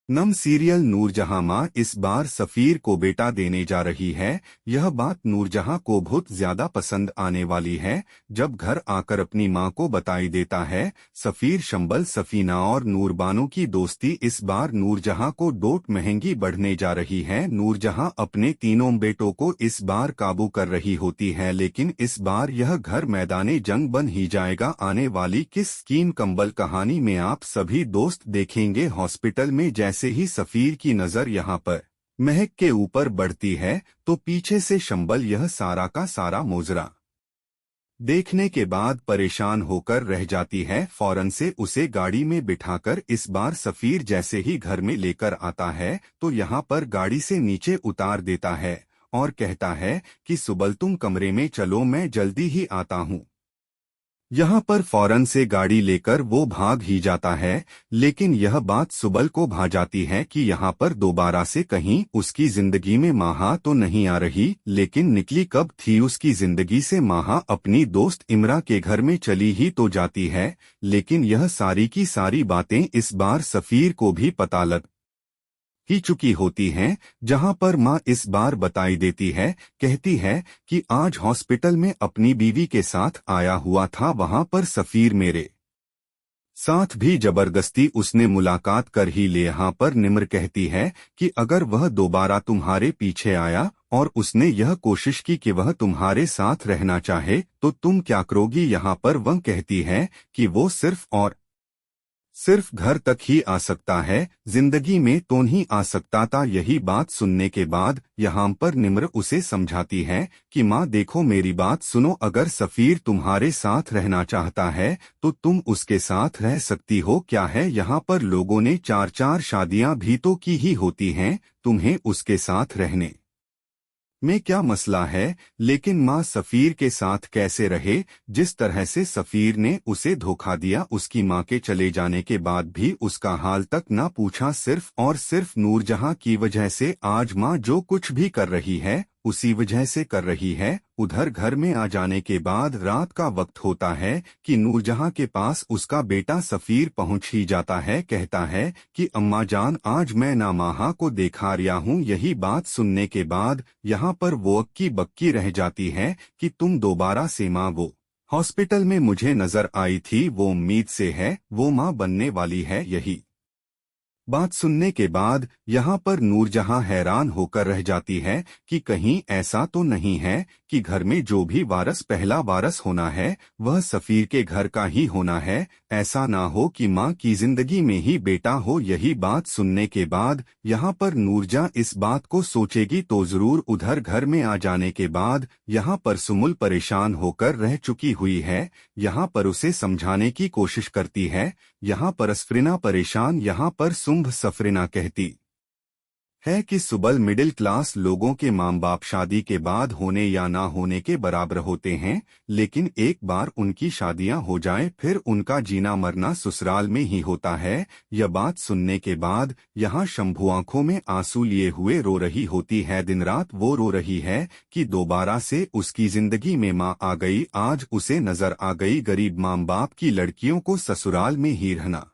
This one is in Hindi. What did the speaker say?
नम सीरियल नूरजहां माँ इस बार सफीर को बेटा देने जा रही है। यह बात नूरजहां को बहुत ज्यादा पसंद आने वाली है। जब घर आकर अपनी माँ को बताई देता है। सफीर, शंबल, सफीना और नूरबानो की दोस्ती इस बार नूरजहां को डोट महंगी बढ़ने जा रही है। नूरजहां अपने तीनों बेटों को इस बार काबू कर रही होती है, लेकिन इस बार यह घर मैदाने जंग बन ही जाएगा। आने वाली किस स्कीम कंबल कहानी में आप सभी दोस्त देखेंगे। हॉस्पिटल में जैसे ही सफीर की नजर यहाँ पर महक के ऊपर बढ़ती है तो पीछे से शंबल यह सारा का सारा मोजरा देखने के बाद परेशान होकर रह जाती है। फौरन से उसे गाड़ी में बिठाकर इस बार सफीर जैसे ही घर में लेकर आता है तो यहाँ पर गाड़ी से नीचे उतार देता है और कहता है कि सुबल तुम कमरे में चलो, मैं जल्दी ही आता हूँ। यहाँ पर फौरन से गाड़ी लेकर वो भाग ही जाता है, लेकिन यह बात सुबल को भा जाती है कि यहाँ पर दोबारा से कहीं उसकी जिंदगी में माहा तो नहीं आ रही। लेकिन निकली कब थी उसकी जिंदगी से माहा, अपनी दोस्त इमरा के घर में चली ही तो जाती है। लेकिन यह सारी की सारी बातें इस बार सफीर को भी पता लग ही चुकी होती हैं, जहां पर माँ इस बार बताई देती है, कहती है कि आज हॉस्पिटल में अपनी बीवी के साथ आया हुआ था। वहां पर सफीर मेरे साथ भी जबरदस्ती उसने मुलाकात कर ही ले। यहाँ पर निम्र कहती है कि अगर वह दोबारा तुम्हारे पीछे आया और उसने यह कोशिश की कि वह तुम्हारे साथ रहना चाहे तो तुम क्या करोगी। यहाँ पर वह कहती है कि वो सिर्फ घर तक ही आ सकता है, जिंदगी में तो नहीं आ सकता था। यही बात सुनने के बाद यहाँ पर निम्र उसे समझाती है कि माँ देखो, मेरी बात सुनो, अगर सफीर तुम्हारे साथ रहना चाहता है तो तुम उसके साथ रह सकती हो। क्या है, यहाँ पर लोगों ने 4-4 शादियां भी तो की ही होती हैं, तुम्हें उसके साथ रहने में क्या मसला है। लेकिन माँ सफीर के साथ कैसे रहे। जिस तरह से सफीर ने उसे धोखा दिया, उसकी माँ के चले जाने के बाद भी उसका हाल तक ना पूछा। सिर्फ और सिर्फ नूरजहां की वजह से आज माँ जो कुछ भी कर रही है उसी वजह से कर रही है। उधर घर में आ जाने के बाद रात का वक्त होता है कि नूरजहां के पास उसका बेटा सफीर पहुंच ही जाता है। कहता है कि अम्मा जान, आज मैं ना माहा को देखा रिया हूँ। यही बात सुनने के बाद यहाँ पर वो अक्की बक्की रह जाती है कि तुम दोबारा से माँ वो हॉस्पिटल में मुझे नजर आई थी, वो उम्मीद से है, वो माँ बनने वाली है। यही बात सुनने के बाद यहाँ पर नूरजहां हैरान होकर रह जाती है कि कहीं ऐसा तो नहीं है कि घर में जो भी वारस पहला वारस होना है वह सफीर के घर का ही होना है। ऐसा ना हो कि माँ की जिंदगी में ही बेटा हो। यही बात सुनने के बाद यहाँ पर नूरजहां इस बात को सोचेगी तो जरूर। उधर घर में आ जाने के बाद यहाँ पर सुमुल परेशान होकर रह चुकी हुई है। यहाँ पर उसे समझाने की कोशिश करती है। यहाँ पर असफरिना परेशान, यहाँ पर सुम्भ सफरिना कहती है कि सुबल मिडिल क्लास लोगों के माँ बाप शादी के बाद होने या ना होने के बराबर होते हैं, लेकिन एक बार उनकी शादियां हो जाएं फिर उनका जीना मरना ससुराल में ही होता है। यह बात सुनने के बाद यहाँ शंभू आंखों में आंसू लिए हुए रो रही होती है। दिन रात वो रो रही है कि दोबारा से उसकी जिंदगी में माँ आ गई। आज उसे नजर आ गई गरीब माँ बाप की लड़कियों को ससुराल में ही रहना।